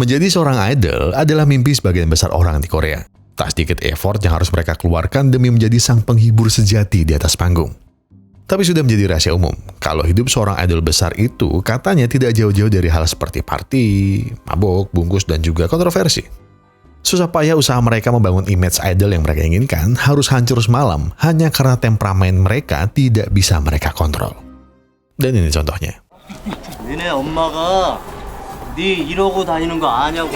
Menjadi seorang idol adalah mimpi sebagian besar orang di Korea. Tak sedikit effort yang harus mereka keluarkan demi menjadi sang penghibur sejati di atas panggung. Tapi sudah menjadi rahasia umum, kalau hidup seorang idol besar itu katanya tidak jauh-jauh dari hal seperti party, mabuk, bungkus, dan juga kontroversi. Susah payah usaha mereka membangun image idol yang mereka inginkan harus hancur semalam hanya karena temperamen mereka tidak bisa mereka kontrol. Dan ini contohnya. 니네 엄마가 네 이러고 다니는 거 아냐고.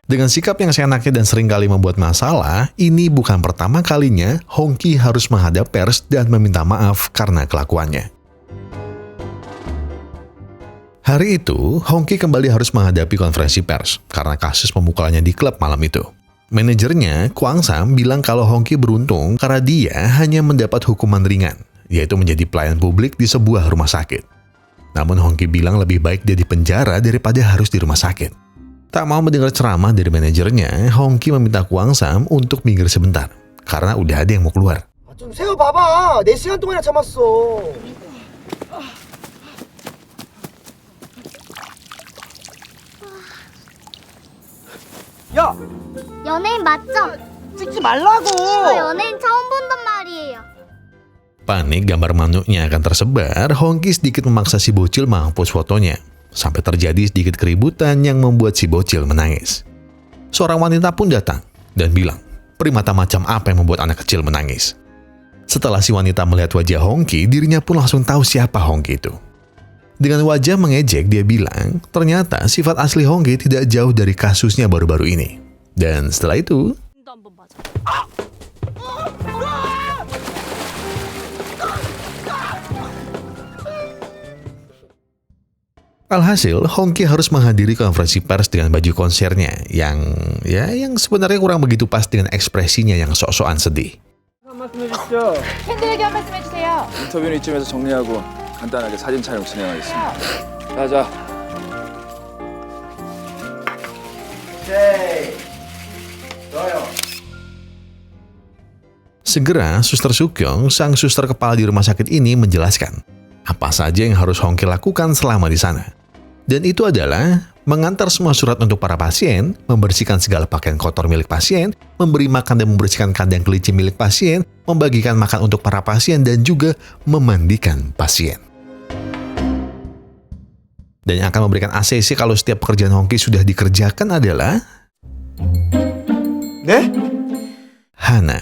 Dengan sikap yang seenaknya dan seringkali membuat masalah, ini bukan pertama kalinya Hongki harus menghadap pers dan meminta maaf karena kelakuannya. Hari itu, Hongki kembali harus menghadapi konferensi pers karena kasus pemukulannya di klub malam itu. Manajernya, Kwang Sam, bilang kalau Hongki beruntung karena dia hanya mendapat hukuman ringan, yaitu menjadi pelayan publik di sebuah rumah sakit. Namun Hongki bilang lebih baik dia di penjara daripada harus di rumah sakit. Tak mau mendengar ceramah dari manajernya, Hongki meminta Kwang Sam untuk minggir sebentar, karena udah ada yang mau keluar. 좀 세워봐봐. 4시간 동안이나 참았어. 야! 연예인 맞죠? 찍지 말라고! 저 연예인 처음 본단 말이에요. Panik gambar manuknya akan tersebar, Hongki sedikit memaksa si bocil menghapus fotonya. Sampai terjadi sedikit keributan yang membuat si bocil menangis. Seorang wanita pun datang dan bilang, primata macam apa yang membuat anak kecil menangis? Setelah si wanita melihat wajah Hongki, dirinya pun langsung tahu siapa Hongki itu. Dengan wajah mengejek, dia bilang, ternyata sifat asli Hongki tidak jauh dari kasusnya baru-baru ini. Dan setelah itu, alhasil, Hongki harus menghadiri konferensi pers dengan baju konsernya yang sebenarnya kurang begitu pas dengan ekspresinya yang sok-sokan sedih. 팬들 의견 말씀해주세요. 인터뷰는 이쯤에서 정리하고 간단하게 사진 촬영 진행하겠습니다. 자. Segera, Suster Sukyong, sang suster kepala di rumah sakit ini menjelaskan apa saja yang harus Hongki lakukan selama di sana. Dan itu adalah mengantar semua surat untuk para pasien, membersihkan segala pakaian kotor milik pasien, memberi makan dan membersihkan kandang kelinci milik pasien, membagikan makan untuk para pasien, dan juga memandikan pasien. Dan yang akan memberikan ACC kalau setiap pekerjaan Hongki sudah dikerjakan adalah Hana.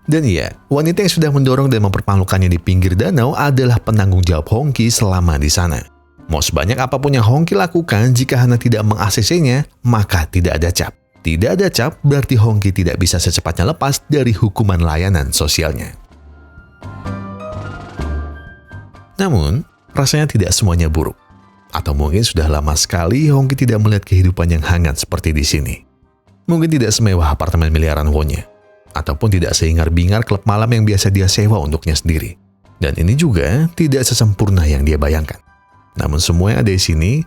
Dan iya, wanita yang sudah mendorong dan mempermalukannya di pinggir danau adalah penanggung jawab Hongki selama di sana. Mau sebanyak apapun yang Hongki lakukan, jika Hana tidak meng-ACC-nya, maka tidak ada cap. Tidak ada cap berarti Hongki tidak bisa secepatnya lepas dari hukuman layanan sosialnya. Namun, rasanya tidak semuanya buruk. Atau mungkin sudah lama sekali Hongki tidak melihat kehidupan yang hangat seperti di sini. Mungkin tidak semewah apartemen miliaran won-nya. Ataupun tidak sehingar-bingar klub malam yang biasa dia sewa untuknya sendiri. Dan ini juga tidak sesempurna yang dia bayangkan. Namun semua yang ada di sini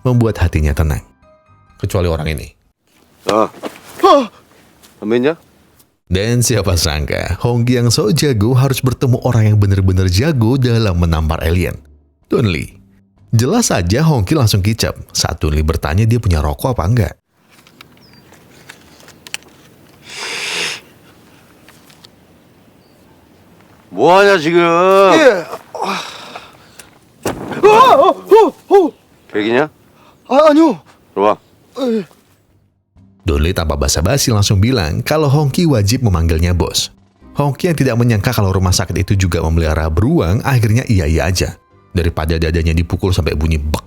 membuat hatinya tenang. Kecuali orang ini. Dan siapa sangka, Hongki yang so jago harus bertemu orang yang benar-benar jago dalam menampar alien. Don Lee. Jelas saja Hongki langsung kicap saat Don Lee bertanya dia punya rokok apa enggak. 뭐하냐 지금? 백이냐? 아니요. 들어와. Don Lee tanpa basa-basi langsung bilang kalau Hongki wajib memanggilnya bos. Hongki yang tidak menyangka kalau rumah sakit itu juga memelihara beruang, akhirnya iya aja. Daripada dadanya dipukul sampai bunyi bek.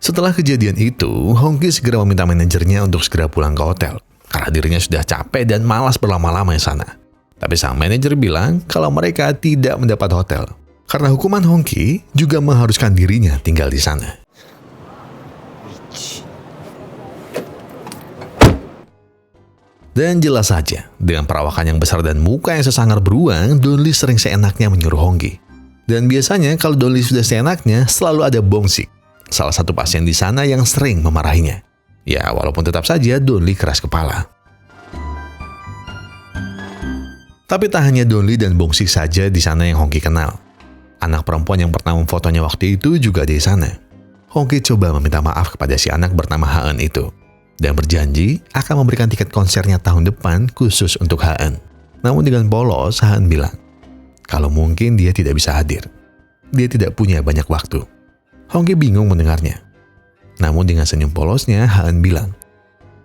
Setelah kejadian itu, Hongki segera meminta manajernya untuk segera pulang ke hotel. Karena dirinya sudah capek dan malas berlama-lama di sana. Tapi sang manajer bilang kalau mereka tidak mendapat hotel. Karena hukuman Hongki juga mengharuskan dirinya tinggal di sana. Dan jelas saja, dengan perawakan yang besar dan muka yang sesangar beruang, Don Lee sering seenaknya menyuruh Hongki. Dan biasanya kalau Don Lee sudah seenaknya, selalu ada Bong Sik, salah satu pasien di sana yang sering memarahinya. Ya, walaupun tetap saja Don Lee keras kepala. Tapi tak hanya Donli dan Bongsik saja di sana yang Hongki kenal. Anak perempuan yang pertama memfotonya waktu itu juga di sana. Hongki coba meminta maaf kepada si anak bernama Haen itu dan berjanji akan memberikan tiket konsernya tahun depan khusus untuk Haen. Namun dengan polos, Haen bilang kalau mungkin dia tidak bisa hadir. Dia tidak punya banyak waktu. Hongki bingung mendengarnya. Namun dengan senyum polosnya, Haen bilang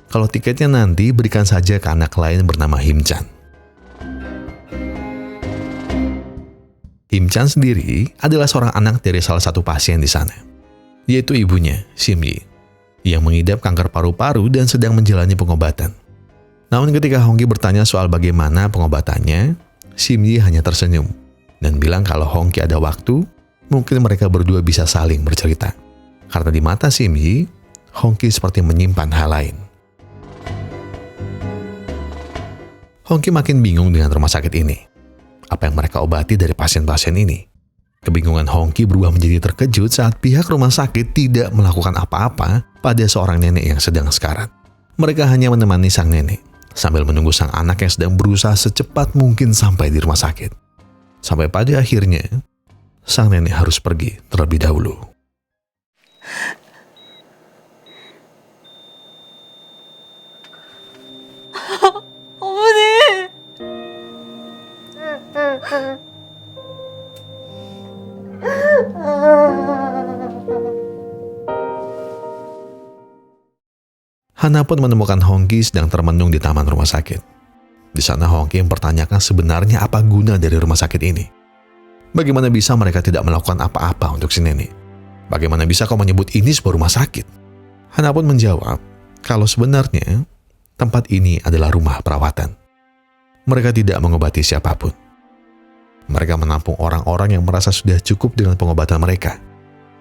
kalau tiketnya nanti berikan saja ke anak lain bernama Himchan. Himchan sendiri adalah seorang anak dari salah satu pasien di sana, yaitu ibunya, Simyi, yang mengidap kanker paru-paru dan sedang menjalani pengobatan. Namun ketika Hongki bertanya soal bagaimana pengobatannya, Simyi hanya tersenyum dan bilang kalau Hongki ada waktu, mungkin mereka berdua bisa saling bercerita. Karena di mata Simyi, Hongki seperti menyimpan hal lain. Hongki makin bingung dengan rumah sakit ini. Apa yang mereka obati dari pasien-pasien ini? Kebingungan Hongki berubah menjadi terkejut saat pihak rumah sakit tidak melakukan apa-apa pada seorang nenek yang sedang sekarat. Mereka hanya menemani sang nenek sambil menunggu sang anak yang sedang berusaha secepat mungkin sampai di rumah sakit. Sampai pada akhirnya, sang nenek harus pergi terlebih dahulu. Hana pun menemukan Hongki sedang termenung di taman rumah sakit. Di sana Hongki mempertanyakan sebenarnya apa guna dari rumah sakit ini. Bagaimana bisa mereka tidak melakukan apa-apa untuk si nenek? Bagaimana bisa kau menyebut ini sebuah rumah sakit? Hana pun menjawab kalau sebenarnya tempat ini adalah rumah perawatan. Mereka tidak mengobati siapapun. Mereka menampung orang-orang yang merasa sudah cukup dengan pengobatan mereka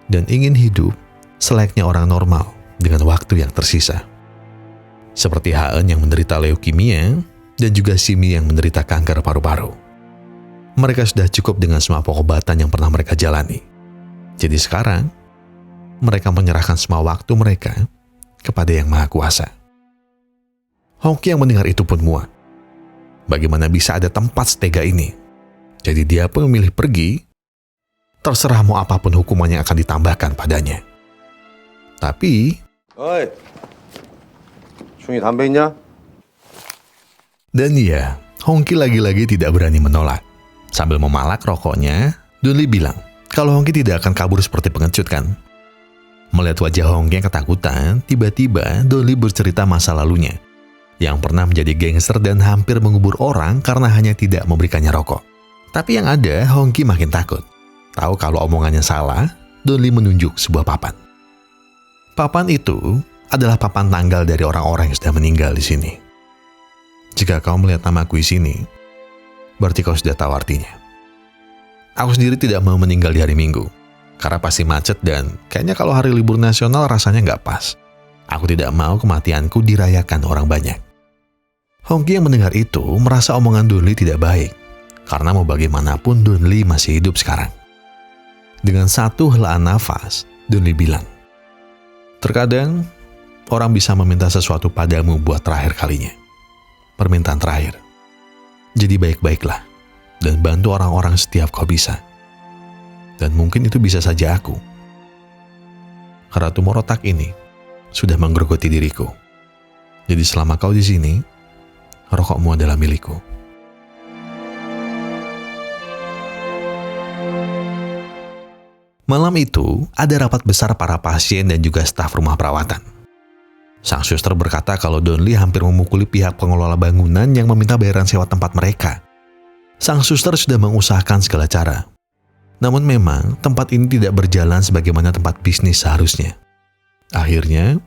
dan ingin hidup selayaknya orang normal dengan waktu yang tersisa. Seperti Haen yang menderita leukemia dan juga Simyi yang menderita kanker paru-paru. Mereka sudah cukup dengan semua pengobatan yang pernah mereka jalani. Jadi sekarang, mereka menyerahkan semua waktu mereka kepada Yang Maha Kuasa. Hongki yang mendengar itu pun muak. Bagaimana bisa ada tempat setega ini? Jadi dia pun memilih pergi, terserah mau apapun hukuman yang akan ditambahkan padanya. Tapi, 어이, 중이 담배 있냐? dan ya, Hongki lagi-lagi tidak berani menolak. Sambil memalak rokoknya, Donli bilang kalau Hongki tidak akan kabur seperti pengecut kan. Melihat wajah Hongki yang ketakutan, tiba-tiba Donli bercerita masa lalunya yang pernah menjadi gangster dan hampir mengubur orang karena hanya tidak memberikannya rokok. Tapi yang ada, Hongki makin takut. Tahu kalau omongannya salah, Donli menunjuk sebuah papan. Papan itu adalah papan tanggal dari orang-orang yang sudah meninggal di sini. Jika kau melihat namaku di sini, berarti kau sudah tahu artinya. Aku sendiri tidak mau meninggal di hari Minggu, karena pasti macet dan kayaknya kalau hari libur nasional rasanya nggak pas. Aku tidak mau kematianku dirayakan orang banyak. Hongki yang mendengar itu merasa omongan Donli tidak baik, karena mau bagaimanapun Donli masih hidup sekarang. Dengan satu helaan nafas, Donli bilang, terkadang orang bisa meminta sesuatu padamu buat terakhir kalinya. Permintaan terakhir. Jadi baik-baiklah dan bantu orang-orang setiap kau bisa. Dan mungkin itu bisa saja aku. Karena tumor otak ini sudah menggerogoti diriku. Jadi selama kau di sini, rokokmu adalah milikku. Malam itu, ada rapat besar para pasien dan juga staf rumah perawatan. Sang suster berkata kalau Donli hampir memukuli pihak pengelola bangunan yang meminta bayaran sewa tempat mereka. Sang suster sudah mengusahakan segala cara. Namun memang tempat ini tidak berjalan sebagaimana tempat bisnis seharusnya. Akhirnya,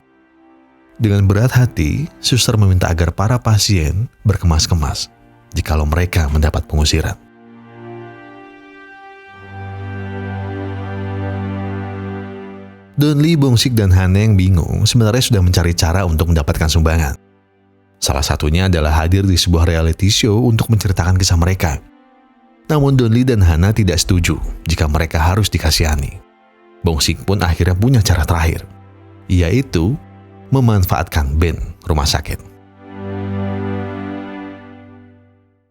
dengan berat hati, suster meminta agar para pasien berkemas-kemas jikalau mereka mendapat pengusiran. Donli, Bongsik, dan Hana yang bingung sebenarnya sudah mencari cara untuk mendapatkan sumbangan. Salah satunya adalah hadir di sebuah reality show untuk menceritakan kisah mereka. Namun Donli dan Hana tidak setuju jika mereka harus dikasihani. Bongsik pun akhirnya punya cara terakhir, yaitu memanfaatkan band rumah sakit.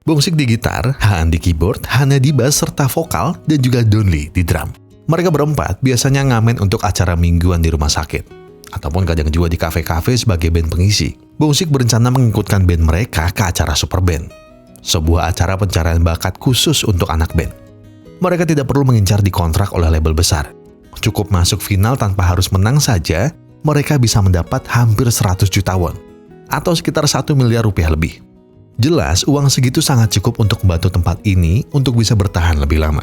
Bongsik di gitar, Haan di keyboard, Hana di bass serta vokal, dan juga Donli di drum. Mereka berempat biasanya ngamen untuk acara mingguan di rumah sakit, ataupun kadang juga di kafe-kafe sebagai band pengisi. Bongsik berencana mengikutkan band mereka ke acara Super Band, sebuah acara pencarian bakat khusus untuk anak band. Mereka tidak perlu mengincar dikontrak oleh label besar. Cukup masuk final tanpa harus menang saja, mereka bisa mendapat hampir 100 juta won, atau sekitar 1 miliar rupiah lebih. Jelas, uang segitu sangat cukup untuk membantu tempat ini untuk bisa bertahan lebih lama.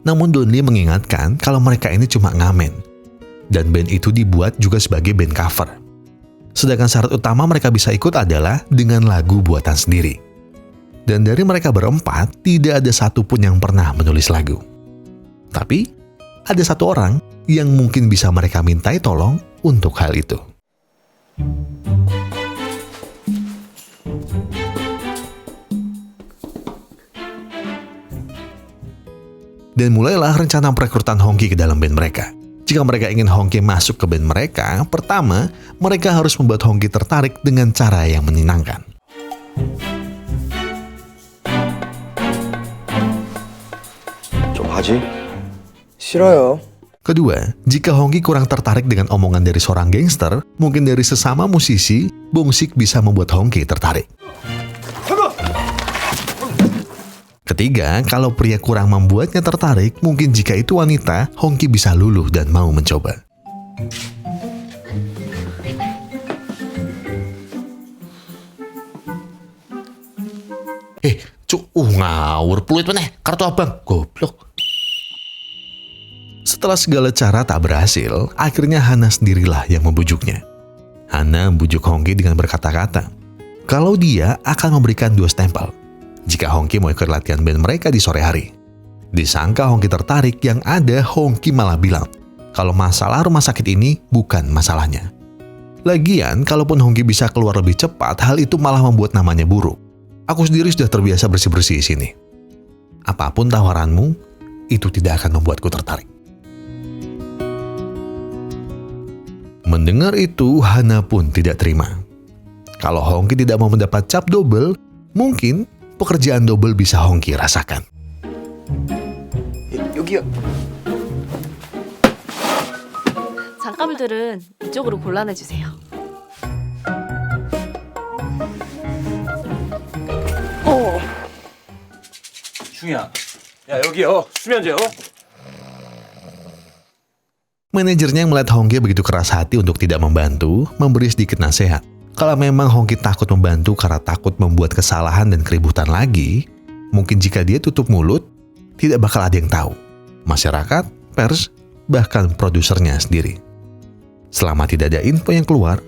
Namun Donli mengingatkan kalau mereka ini cuma ngamen, dan band itu dibuat juga sebagai band cover. Sedangkan syarat utama mereka bisa ikut adalah dengan lagu buatan sendiri. Dan dari mereka berempat, tidak ada satupun yang pernah menulis lagu. Tapi, ada satu orang yang mungkin bisa mereka mintai tolong untuk hal itu. Dan mulailah rencana perekrutan Hongki ke dalam band mereka. Jika mereka ingin Hongki masuk ke band mereka, pertama, mereka harus membuat Hongki tertarik dengan cara yang menyenangkan. 좀 하지? 싫어요. Kedua, jika Hongki kurang tertarik dengan omongan dari seorang gangster, mungkin dari sesama musisi, Bongsik bisa membuat Hongki tertarik. Ketiga, kalau pria kurang membuatnya tertarik, mungkin jika itu wanita, Hongki bisa luluh dan mau mencoba. Ngawur peluit meneh, kartu abang, goblok. Setelah segala cara tak berhasil, akhirnya Hana sendirilah yang membujuknya. Hana membujuk Hongki dengan berkata-kata, kalau dia akan memberikan 2 stempel jika Hongki mau ikut latihan band mereka di sore hari. Disangka Hongki tertarik, yang ada Hongki malah bilang kalau masalah rumah sakit ini bukan masalahnya. Lagian, kalaupun Hongki bisa keluar lebih cepat, hal itu malah membuat namanya buruk. Aku sendiri sudah terbiasa bersih-bersih di sini. Apapun tawaranmu, itu tidak akan membuatku tertarik. Mendengar itu, Hana pun tidak terima. Kalau Hongki tidak mau mendapat cap double, mungkin pekerjaan double bisa Hongki rasakan. 여기요. 장가물들은 이쪽으로 곤란해주세요. 중이야. 야 여기요. 수면제요. Manajernya yang melihat Hongki begitu keras hati untuk tidak membantu, memberi sedikit nasihat. Kalau memang Hongki takut membantu karena takut membuat kesalahan dan keributan lagi, mungkin jika dia tutup mulut, tidak bakal ada yang tahu. Masyarakat, pers, bahkan produsernya sendiri. Selama tidak ada info yang keluar,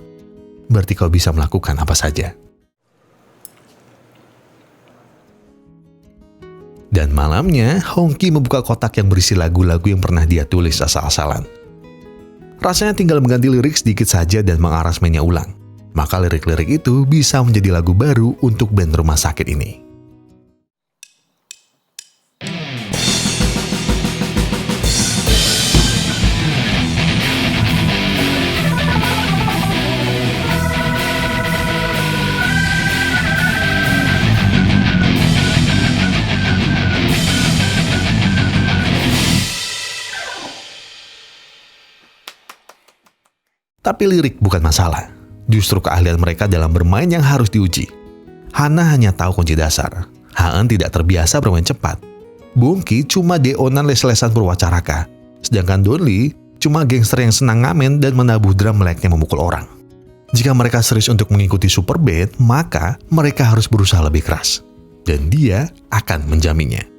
berarti kau bisa melakukan apa saja. Dan malamnya, Hongki membuka kotak yang berisi lagu-lagu yang pernah dia tulis asal-asalan. Rasanya tinggal mengganti lirik sedikit saja dan mengaransemennya ulang. Maka lirik-lirik itu bisa menjadi lagu baru untuk band rumah sakit ini. Tapi lirik bukan masalah. Justru keahlian mereka dalam bermain yang harus diuji. Hana hanya tahu kunci dasar. Haan tidak terbiasa bermain cepat. Bongki cuma deonan les-lesan purwacaraka. Sedangkan Donli cuma gangster yang senang ngamen dan menabuh drum meleknya memukul orang. Jika mereka serius untuk mengikuti Super Band, maka mereka harus berusaha lebih keras. Dan dia akan menjaminnya.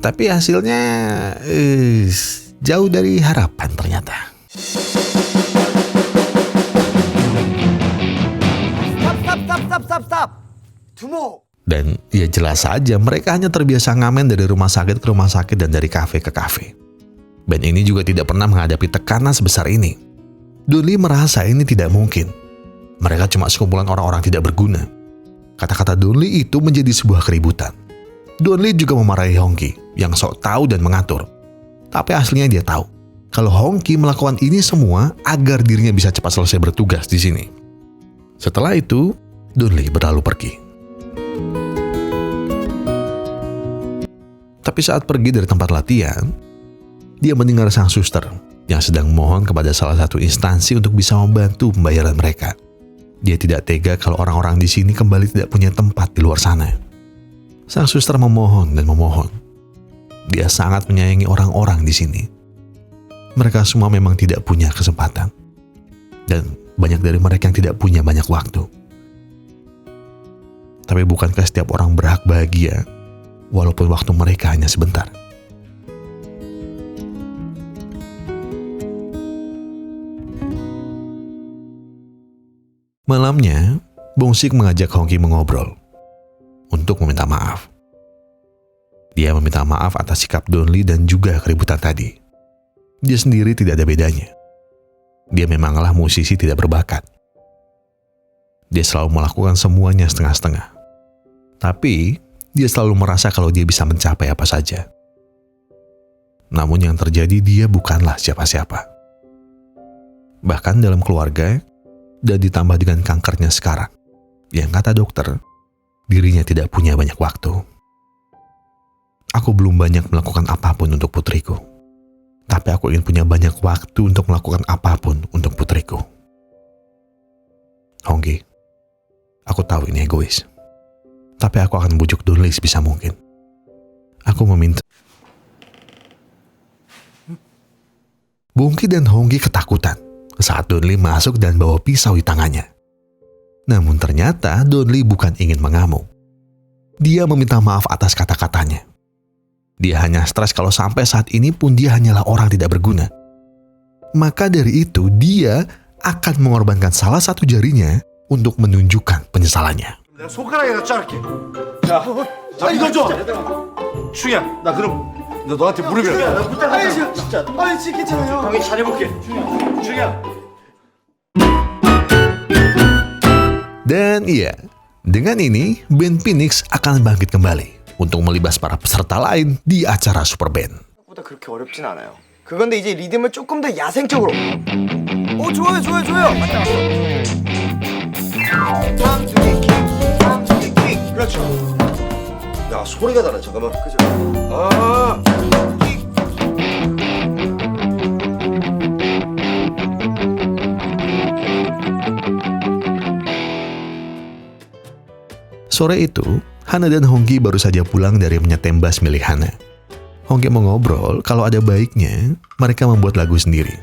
Tapi hasilnya jauh dari harapan ternyata. Stop. Tumo. Dan ya jelas saja mereka hanya terbiasa ngamen dari rumah sakit ke rumah sakit dan dari kafe ke kafe. Band ini juga tidak pernah menghadapi tekanan sebesar ini. Donli merasa ini tidak mungkin. Mereka cuma sekumpulan orang-orang tidak berguna. Kata-kata Donli itu menjadi sebuah keributan. Donli juga memarahi Hongki yang sok tahu dan mengatur. Tapi aslinya dia tahu kalau Hongki melakukan ini semua agar dirinya bisa cepat selesai bertugas di sini. Setelah itu, Donli berlalu pergi. Tapi saat pergi dari tempat latihan, dia mendengar sang suster yang sedang mohon kepada salah satu instansi untuk bisa membantu pembayaran mereka. Dia tidak tega kalau orang-orang di sini kembali tidak punya tempat di luar sana. Sang suster memohon dan memohon. Dia sangat menyayangi orang-orang di sini. Mereka semua memang tidak punya kesempatan. Dan banyak dari mereka yang tidak punya banyak waktu. Tapi bukankah setiap orang berhak bahagia walaupun waktu mereka hanya sebentar? Malamnya, Bongsik mengajak Hongki mengobrol untuk meminta maaf. Dia meminta maaf atas sikap Donli dan juga keributan tadi. Dia sendiri tidak ada bedanya. Dia memanglah musisi tidak berbakat. Dia selalu melakukan semuanya setengah-setengah. Tapi, dia selalu merasa kalau dia bisa mencapai apa saja. Namun yang terjadi dia bukanlah siapa-siapa. Bahkan dalam keluarga, dan ditambah dengan kankernya sekarang, yang kata dokter, dirinya tidak punya banyak waktu. Aku belum banyak melakukan apapun untuk putriku. Tapi aku ingin punya banyak waktu untuk melakukan apapun untuk putriku. Hongki, aku tahu ini egois. Tapi aku akan bujuk Donli sebisa mungkin. Aku meminta. Bongki dan Hongki ketakutan saat Donli masuk dan bawa pisau di tangannya. Namun ternyata Donli bukan ingin mengamuk. Dia meminta maaf atas kata-katanya. Dia hanya stres kalau sampai saat ini pun dia hanyalah orang tidak berguna. Maka dari itu dia akan mengorbankan salah satu jarinya untuk menunjukkan penyesalannya. 손가락에다 자를게. 자, 이거 줘. 충이야, 나 그럼 너 너한테 무릎이라. 아니 진짜 괜찮아요. 형이 잘해볼게. 충이야. Dan iya, dengan ini band Phoenix akan bangkit kembali untuk melibas para peserta lain di acara Super Band. 생각보다 그렇게 어렵진 않아요. 그건데 이제 리듬을 조금 더 야생적으로. 좋아요. 맞다. 그렇죠. 야, 소리가 다르네. 잠깐만. 그죠? Sore itu, Hana dan Hongki baru saja pulang dari menyetem bass milik Hana. Hongki mengobrol kalau ada baiknya mereka membuat lagu sendiri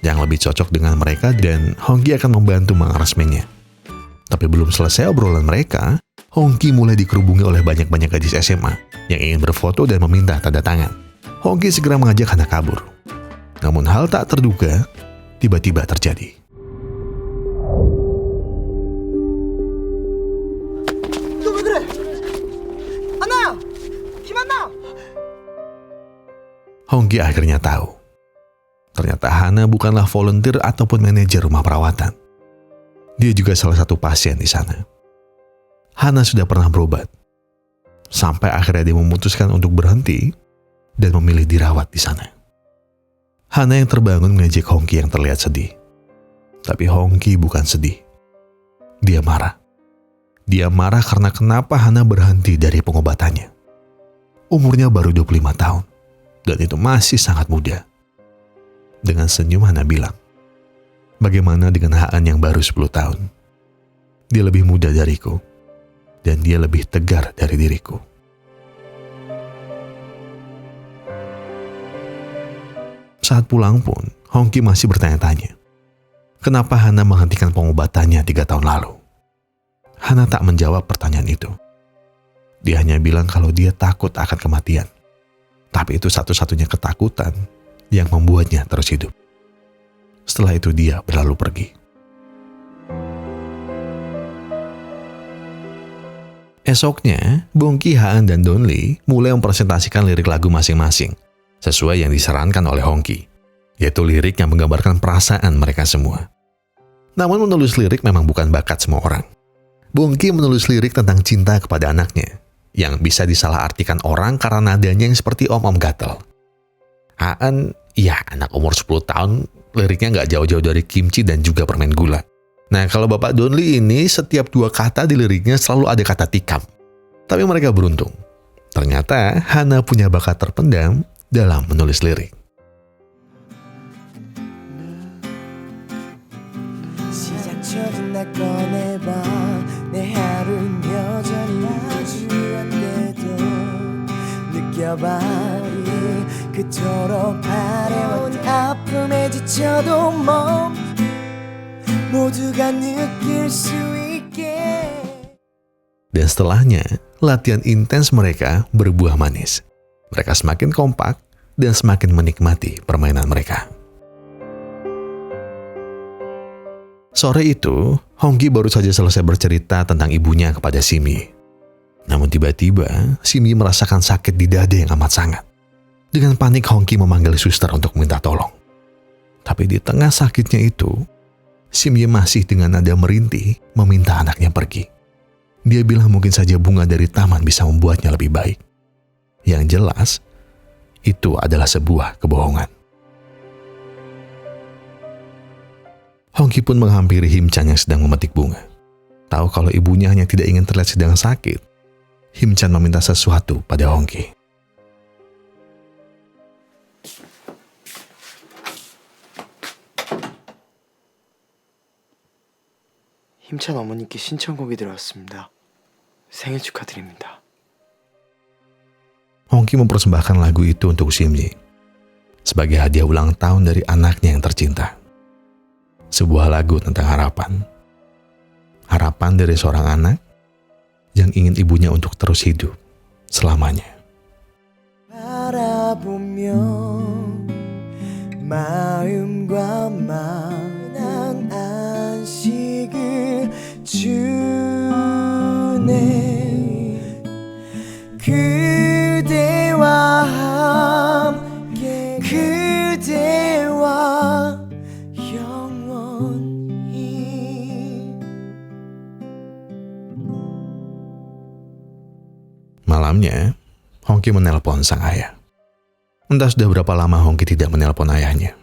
yang lebih cocok dengan mereka dan Hongki akan membantu mengaransemennya. Tapi belum selesai obrolan mereka, Hongki mulai dikerubungi oleh banyak-banyak gadis SMA yang ingin berfoto dan meminta tanda tangan. Hongki segera mengajak Hana kabur. Namun hal tak terduga tiba-tiba terjadi. 너 왜 그래? 하나, 김한나. Hongki akhirnya tahu. Ternyata Hana bukanlah volunteer ataupun manajer rumah perawatan. Dia juga salah satu pasien di sana. Hana sudah pernah berobat. Sampai akhirnya dia memutuskan untuk berhenti dan memilih dirawat di sana. Hana yang terbangun mengejek Hongki yang terlihat sedih. Tapi Hongki bukan sedih. Dia marah. Dia marah karena kenapa Hana berhenti dari pengobatannya. Umurnya baru 25 tahun. Dan itu masih sangat muda. Dengan senyum Hana bilang, bagaimana dengan Haan yang baru 10 tahun? Dia lebih muda dariku. Dan dia lebih tegar dari diriku. Saat pulang pun, Hongki masih bertanya-tanya. Kenapa Hana menghentikan pengobatannya 3 tahun lalu? Hana tak menjawab pertanyaan itu. Dia hanya bilang kalau dia takut akan kematian. Tapi itu satu-satunya ketakutan yang membuatnya terus hidup. Setelah itu dia berlalu pergi. Esoknya, Bongki, Haan, dan Donli mulai mempresentasikan lirik lagu masing-masing sesuai yang disarankan oleh Hongki, yaitu lirik yang menggambarkan perasaan mereka semua. Namun menulis lirik memang bukan bakat semua orang. Bongki menulis lirik tentang cinta kepada anaknya, yang bisa disalahartikan orang karena nadanya yang seperti om-om gatel. Aan, ya anak umur 10 tahun, liriknya nggak jauh-jauh dari kimchi dan juga permen gula. Nah, kalau Bapak Donli ini setiap 2 kata di liriknya selalu ada kata tikam. Tapi mereka beruntung. Ternyata Hana punya bakat terpendam dalam menulis lirik. Dan setelahnya, latihan intens mereka berbuah manis. Mereka semakin kompak dan semakin menikmati permainan mereka. Sore itu, Hongki baru saja selesai bercerita tentang ibunya kepada Simi. Namun tiba-tiba, Simi merasakan sakit di dada yang amat sangat. Dengan panik, Hongki memanggil suster untuk minta tolong. Tapi di tengah sakitnya itu, Simi masih dengan nada merintih meminta anaknya pergi. Dia bilang mungkin saja bunga dari taman bisa membuatnya lebih baik. Yang jelas, itu adalah sebuah kebohongan. Hongki pun menghampiri Himchan yang sedang memetik bunga. Tahu kalau ibunya hanya tidak ingin terlihat sedang sakit, Himchan meminta sesuatu pada Hongki. 힘찬 어머니께 신청곡이 들어왔습니다. 생일 축하드립니다. Hongki mempersembahkan lagu itu untuk Simji sebagai hadiah ulang tahun dari anaknya yang tercinta. Sebuah lagu tentang harapan. Harapan dari seorang anak yang ingin ibunya untuk terus hidup selamanya. 바라보며 마음과 만한 안식을 주네 그대와 함께 그대와 영원히. Malamnya, Hongki menelpon sang ayah. Entah sudah berapa lama Hongki tidak menelpon ayahnya.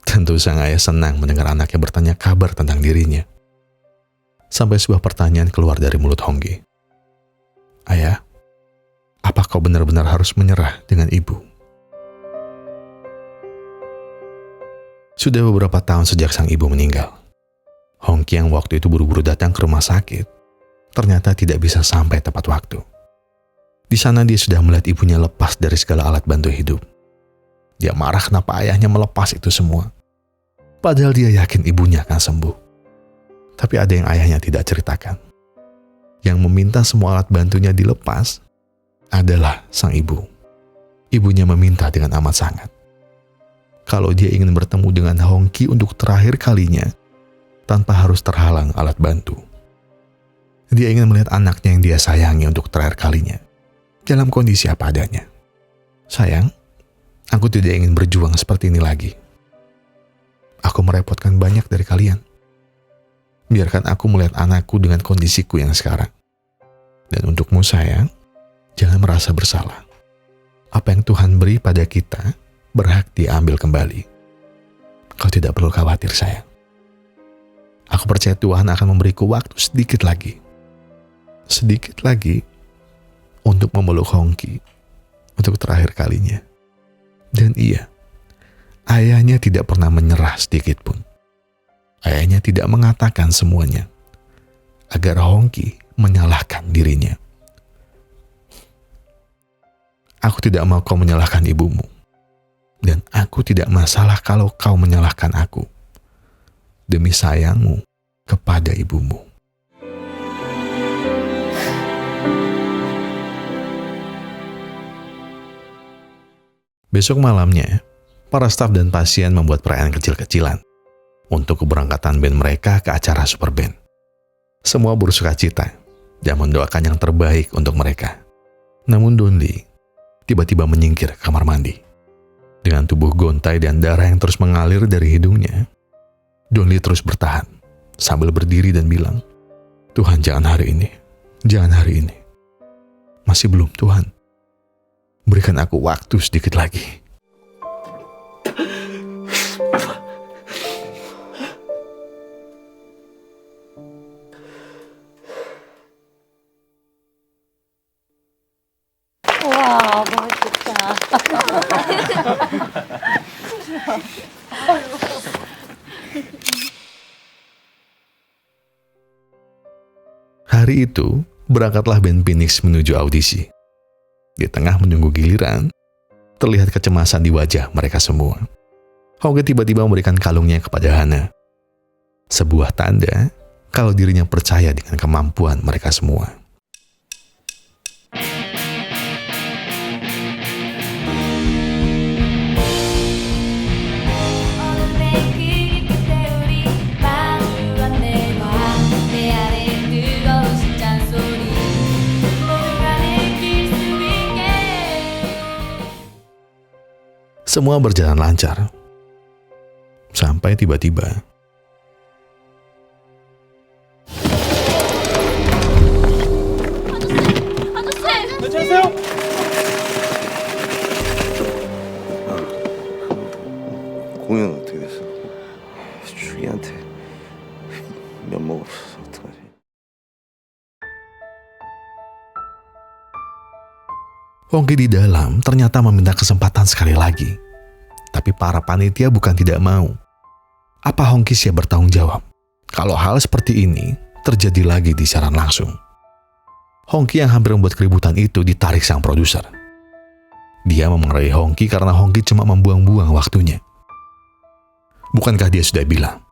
Tentu sang ayah senang mendengar anaknya bertanya kabar tentang dirinya. Sampai sebuah pertanyaan keluar dari mulut Hongki. Ayah, apa kau benar-benar harus menyerah dengan ibu? Sudah beberapa tahun sejak sang ibu meninggal. Hongki yang waktu itu buru-buru datang ke rumah sakit, ternyata tidak bisa sampai tepat waktu. Di sana dia sudah melihat ibunya lepas dari segala alat bantu hidup. Dia marah kenapa ayahnya melepas itu semua. Padahal dia yakin ibunya akan sembuh. Tapi ada yang ayahnya tidak ceritakan. Yang meminta semua alat bantunya dilepas adalah sang ibu. Ibunya meminta dengan amat sangat. Kalau dia ingin bertemu dengan Hongki untuk terakhir kalinya, tanpa harus terhalang alat bantu. Dia ingin melihat anaknya yang dia sayangi untuk terakhir kalinya. Dalam kondisi apa adanya. Sayang, aku tidak ingin berjuang seperti ini lagi. Aku merepotkan banyak dari kalian. Biarkan aku melihat anakku dengan kondisiku yang sekarang. Dan untukmu sayang, jangan merasa bersalah. Apa yang Tuhan beri pada kita, berhak diambil kembali. Kau tidak perlu khawatir sayang. Aku percaya Tuhan akan memberiku waktu sedikit lagi. Sedikit lagi untuk memeluk Hongki untuk terakhir kalinya. Dan iya, ayahnya tidak pernah menyerah sedikit pun. Ayahnya tidak mengatakan semuanya agar Hongki menyalahkan dirinya. Aku tidak mau kau menyalahkan ibumu. Dan aku tidak masalah kalau kau menyalahkan aku. Demi sayangmu kepada ibumu. Besok malamnya, para staf dan pasien membuat perayaan kecil-kecilan untuk keberangkatan band mereka ke acara super band. Semua bersukacita dan mendoakan yang terbaik untuk mereka. Namun Donli tiba-tiba menyingkir ke kamar mandi. Dengan tubuh gontai dan darah yang terus mengalir dari hidungnya, Donli terus bertahan sambil berdiri dan bilang, "Tuhan, jangan hari ini. Jangan hari ini. Masih belum, Tuhan. Berikan aku waktu sedikit lagi." 와, 맛있겠다. Hari itu, berangkatlah band Phoenix menuju audisi. Di tengah menunggu giliran, terlihat kecemasan di wajah mereka semua. Hongki tiba-tiba memberikan kalungnya kepada Hana. Sebuah tanda kalau dirinya percaya dengan kemampuan mereka semua. Semua berjalan lancar. Sampai tiba-tiba 공연 어떻게 됐어? 주희한테 면목 없어서 어떡하지? Hongki di dalam ternyata meminta kesempatan sekali lagi. Tapi para panitia bukan tidak mau. Apa Hongki siap bertanggung jawab kalau hal seperti ini terjadi lagi di siaran langsung? Hongki yang hampir membuat keributan itu ditarik sang produser. Dia memarahi Hongki karena Hongki cuma membuang-buang waktunya. Bukankah dia sudah bilang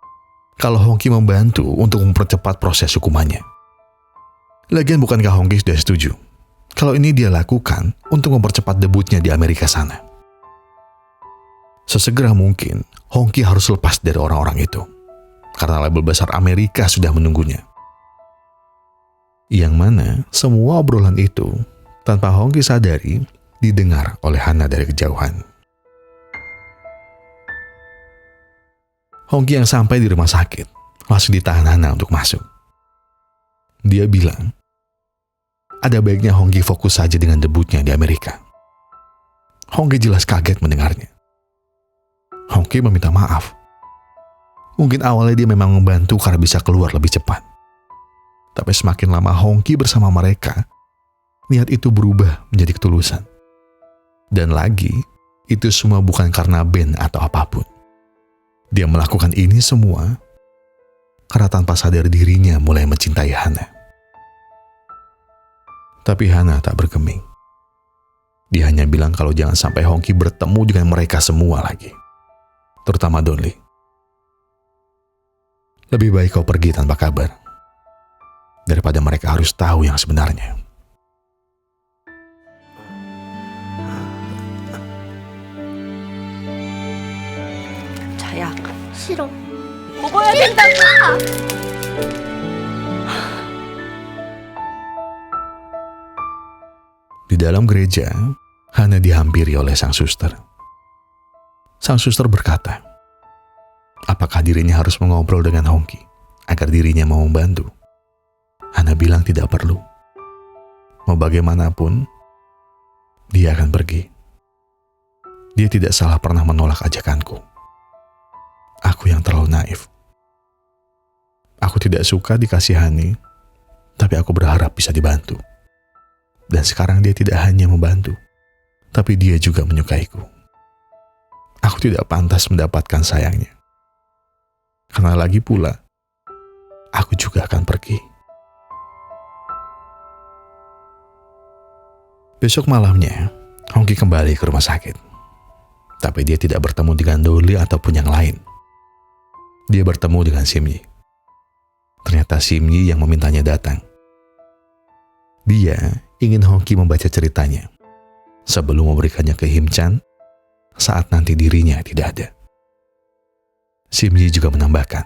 kalau Hongki membantu untuk mempercepat proses hukumannya? Lagian bukankah Hongki sudah setuju kalau ini dia lakukan untuk mempercepat debutnya di Amerika sana? Sesegera mungkin, Hongki harus lepas dari orang-orang itu, karena label besar Amerika sudah menunggunya. Yang mana semua obrolan itu, tanpa Hongki sadari, didengar oleh Hana dari kejauhan. Hongki yang sampai di rumah sakit, langsung ditahan Hana untuk masuk. Dia bilang, ada baiknya Hongki fokus saja dengan debutnya di Amerika. Hongki jelas kaget mendengarnya. Hongki meminta maaf. Mungkin awalnya dia memang membantu karena bisa keluar lebih cepat. Tapi semakin lama Hongki bersama mereka, niat itu berubah menjadi ketulusan. Dan lagi, itu semua bukan karena band atau apapun. Dia melakukan ini semua karena tanpa sadar dirinya mulai mencintai Hana. Tapi Hana tak bergeming. Dia hanya bilang kalau jangan sampai Hongki bertemu dengan mereka semua lagi. Terutama Donli. Lebih baik kau pergi tanpa kabar, daripada mereka harus tahu yang sebenarnya. 자야, 싫어. 먹어야 된다고. Di dalam gereja, Hana dihampiri oleh sang suster. Sang suster berkata, apakah dirinya harus mengobrol dengan Hongki agar dirinya mau membantu? Hana bilang tidak perlu. Mau bagaimanapun, dia akan pergi. Dia tidak salah pernah menolak ajakanku. Aku yang terlalu naif. Aku tidak suka dikasihani, tapi aku berharap bisa dibantu. Dan sekarang dia tidak hanya membantu, tapi dia juga menyukaiku. Aku tidak pantas mendapatkan sayangnya. Karena lagi pula, aku juga akan pergi. Besok malamnya, Hongki kembali ke rumah sakit. Tapi dia tidak bertemu dengan Donli ataupun yang lain. Dia bertemu dengan Simyi. Ternyata Simyi yang memintanya datang. Dia ingin Hongki membaca ceritanya sebelum memberikannya ke Himchan saat nanti dirinya tidak ada. Simyi juga menambahkan,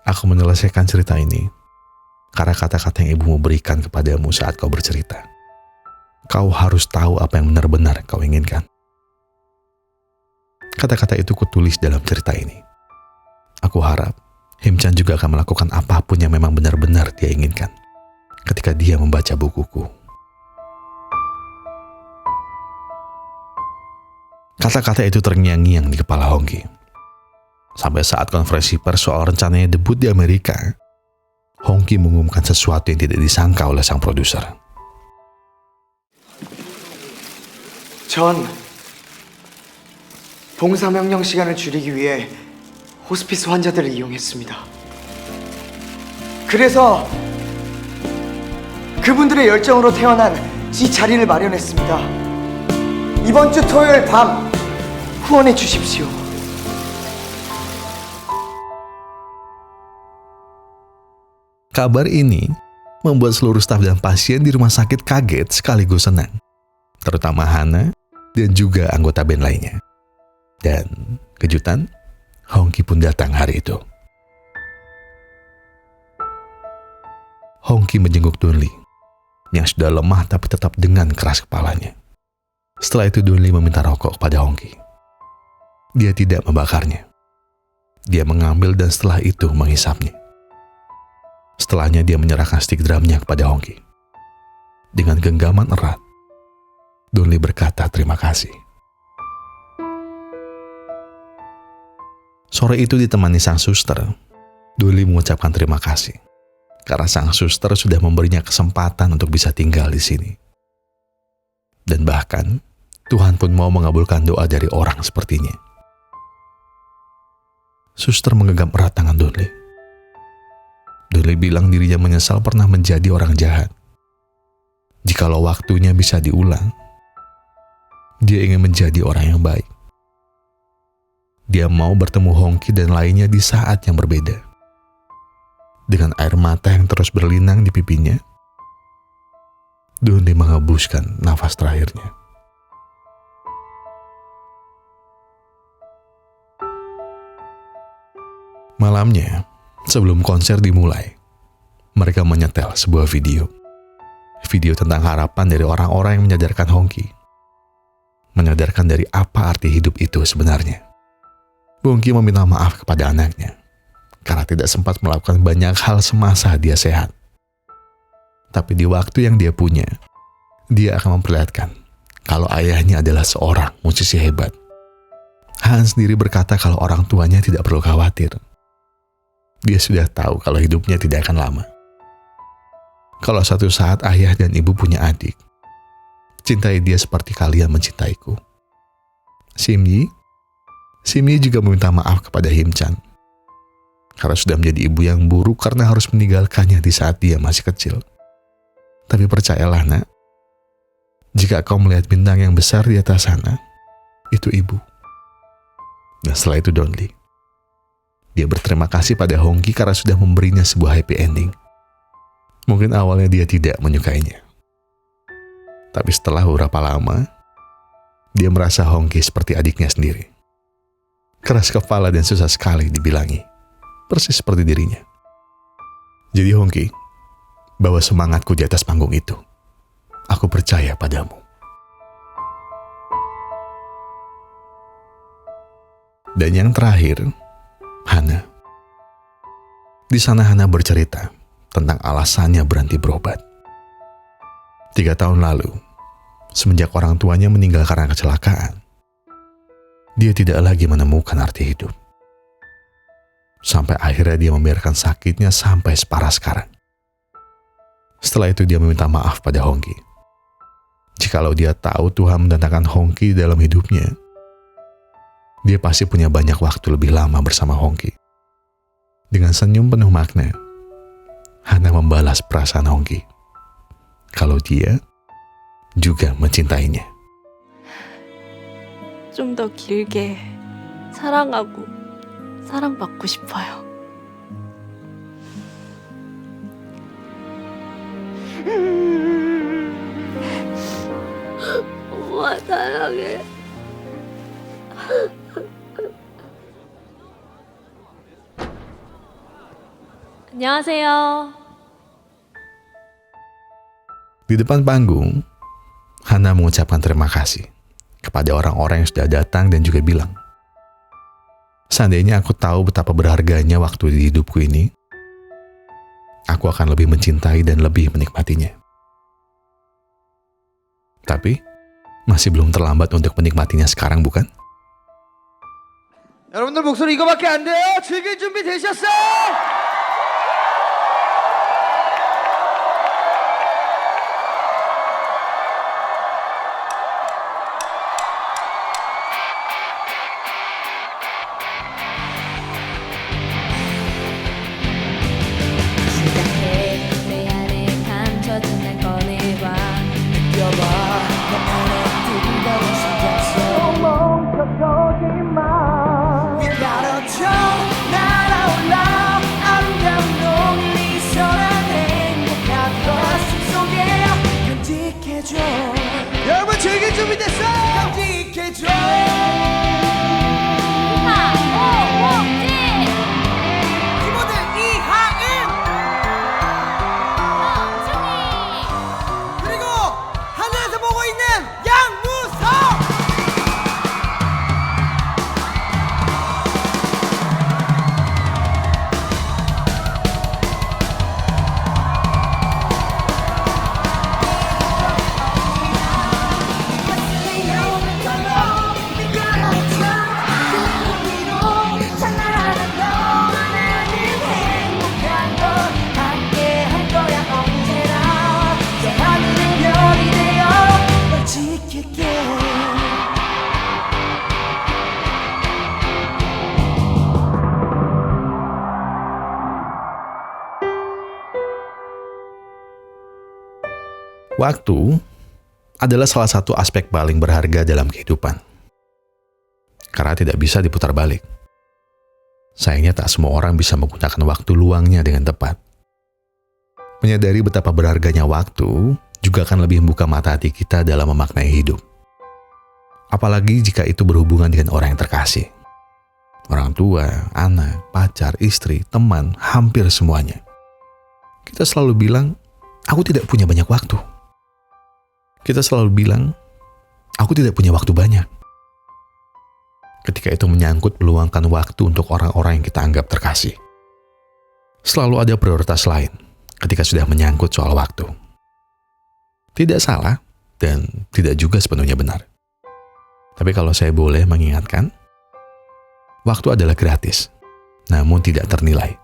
aku menyelesaikan cerita ini karena kata-kata yang ibumu berikan kepadamu saat kau bercerita. kau harus tahu apa yang benar-benar kau inginkan. Kata-kata itu kutulis dalam cerita ini. Aku harap Him-chan juga akan melakukan apapun yang memang benar-benar dia inginkan ketika dia membaca bukuku. Kata-kata itu terngiang-ngiang di kepala Hongki. Sampai saat konferensi pers soal rencananya debut di Amerika, Hongki mengumumkan sesuatu yang tidak disangka oleh sang produser. 전 봉사명령 시간을 줄이기 위해 호스피스 환자들을 이용했습니다. 그래서 그분들의 열정으로 태어난 이 자리를 마련했습니다. 이번 주 토요일 밤 후원해 주십시오. Kabar ini membuat seluruh staf dan pasien di rumah sakit kaget sekaligus senang, terutama Hana dan juga anggota band lainnya. Dan kejutan, Hongki pun datang hari itu. Hongki menjenguk Dunli yang sudah lemah tapi tetap dengan keras kepalanya. Setelah itu Dunli meminta rokok kepada Hongki. Dia tidak membakarnya. Dia mengambil dan setelah itu menghisapnya. Setelahnya dia menyerahkan stick drumnya kepada Hongki. Dengan genggaman erat, Dunli berkata terima kasih. Sore itu ditemani sang suster, Dunli mengucapkan terima kasih karena sang suster sudah memberinya kesempatan untuk bisa tinggal di sini. Dan bahkan Tuhan pun mau mengabulkan doa dari orang sepertinya. Suster menggenggam erat tangan Dunli. Dunli bilang dirinya menyesal pernah menjadi orang jahat. Jikalau waktunya bisa diulang, dia ingin menjadi orang yang baik. Dia mau bertemu Hongki dan lainnya di saat yang berbeda. Dengan air mata yang terus berlinang di pipinya, Dunli menghembuskan nafas terakhirnya. Malamnya, sebelum konser dimulai, mereka menyetel sebuah video. Video tentang harapan dari orang-orang yang menyadarkan Hongki. Menyadarkan dari apa arti hidup itu sebenarnya. Hongki meminta maaf kepada anaknya karena tidak sempat melakukan banyak hal semasa dia sehat. Tapi di waktu yang dia punya, dia akan memperlihatkan kalau ayahnya adalah seorang musisi hebat. Han sendiri berkata kalau orang tuanya tidak perlu khawatir. Dia sudah tahu kalau hidupnya tidak akan lama. Kalau suatu saat ayah dan ibu punya adik, cintai dia seperti kalian mencintaiku. Simyi juga meminta maaf kepada Him-chan karena sudah menjadi ibu yang buruk karena harus meninggalkannya di saat dia masih kecil. Tapi percayalah nak, jika kau melihat bintang yang besar di atas sana, itu ibu. Dan setelah itu Dunli. Dia berterima kasih pada Hongki karena sudah memberinya sebuah happy ending. Mungkin awalnya dia tidak menyukainya. Tapi setelah beberapa lama, dia merasa Hongki seperti adiknya sendiri. Keras kepala dan susah sekali dibilangi. Persis seperti dirinya. Jadi Hongki, bawa semangatku di atas panggung itu. Aku percaya padamu. Dan yang terakhir, Hana. Di sana Hana bercerita tentang alasannya berhenti berobat. 3 tahun lalu, semenjak orang tuanya meninggal karena kecelakaan, dia tidak lagi menemukan arti hidup. Sampai akhirnya dia membiarkan sakitnya sampai separah sekarang. Setelah itu dia meminta maaf pada Hongki. Jikalau dia tahu Tuhan mendatangkan Hongki dalam hidupnya, dia pasti punya banyak waktu lebih lama bersama Hongki. Dengan senyum penuh makna, Hana membalas perasaan Hongki. Kalau dia juga mencintainya. 좀 더 길게 사랑하고 사랑받고 싶어요. 엄마 사랑해. 안녕하세요. Di depan panggung, pernah mengucapkan terima kasih kepada orang-orang yang sudah datang dan juga bilang, seandainya aku tahu betapa berharganya waktu di hidupku ini, aku akan lebih mencintai dan lebih menikmatinya. Tapi, masih belum terlambat untuk menikmatinya sekarang, bukan? 여러분들 목소리 이거밖에 안 돼요? 즐길 준비 되셨어요? 내 안에 감춰진 날 꺼내봐 느껴봐 내 안에 뜨거운 심장소 멈춰서지 마 위가로쳐 날아올라 아름다운 농이 선한 행복한 가슴 속에 간직해줘 여러분 즐길 준비 됐어요? 간직해줘 키보드 이하은 그리고 하늘에서 보고 있는 양무석 Waktu adalah salah satu aspek paling berharga dalam kehidupan. Karena tidak bisa diputar balik. Sayangnya tak semua orang bisa menggunakan waktu luangnya dengan tepat. Menyadari betapa berharganya waktu juga akan lebih membuka mata hati kita dalam memaknai hidup. Apalagi jika itu berhubungan dengan orang yang terkasih. Orang tua, anak, pacar, istri, teman, hampir semuanya. Kita selalu bilang, aku tidak punya banyak waktu. Kita selalu bilang, aku tidak punya waktu banyak. Ketika itu menyangkut meluangkan waktu untuk orang-orang yang kita anggap terkasih. Selalu ada prioritas lain ketika sudah menyangkut soal waktu. Tidak salah dan tidak juga sepenuhnya benar. Tapi kalau saya boleh mengingatkan, waktu adalah gratis, namun tidak ternilai.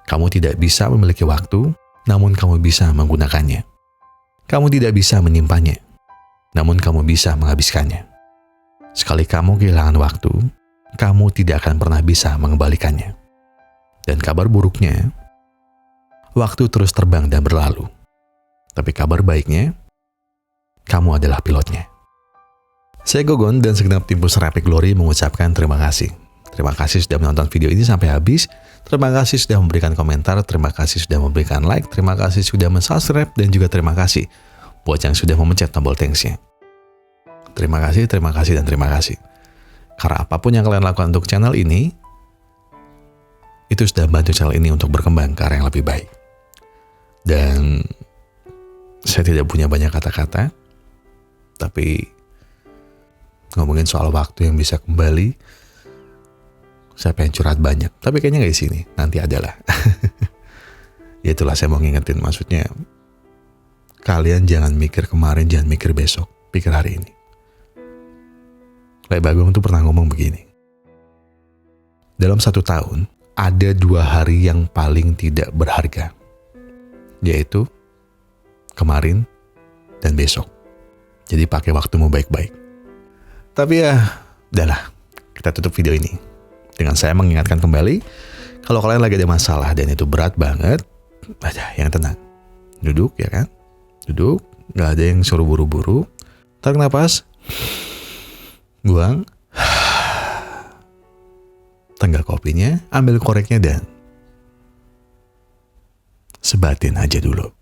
Kamu tidak bisa memiliki waktu, namun kamu bisa menggunakannya. Kamu tidak bisa menyimpannya, namun kamu bisa menghabiskannya. Sekali kamu kehilangan waktu, kamu tidak akan pernah bisa mengembalikannya. Dan kabar buruknya, waktu terus terbang dan berlalu. Tapi kabar baiknya, kamu adalah pilotnya. Saya Gogon dan segenap tim Pusar Epic Glory mengucapkan terima kasih. Terima kasih sudah menonton video ini sampai habis. Terima kasih sudah memberikan komentar. Terima kasih sudah memberikan like. Terima kasih sudah mensubscribe. Dan juga terima kasih buat yang sudah memencet tombol thanks-nya. Terima kasih, dan terima kasih. Karena apapun yang kalian lakukan untuk channel ini, itu sudah bantu channel ini untuk berkembang ke arah yang lebih baik. Dan saya tidak punya banyak kata-kata, tapi ngomongin soal waktu yang bisa kembali, saya pengen curhat banyak, tapi kayaknya nggak di sini. Nanti adalah. Ya itulah saya mau ngingetin, maksudnya kalian jangan mikir kemarin, jangan mikir besok, pikir hari ini. Lek Bagong tuh pernah ngomong begini. Dalam 1 tahun, ada 2 hari yang paling tidak berharga. Yaitu kemarin dan besok. Jadi pakai waktumu baik-baik. Tapi ya, udahlah, kita tutup video ini dengan saya mengingatkan kembali, kalau kalian lagi ada masalah dan itu berat banget, aja yang tenang. Duduk ya kan? Duduk, gak ada yang suruh buru-buru. Tarik nafas, buang, tenggak kopinya, ambil koreknya dan sebatin aja dulu.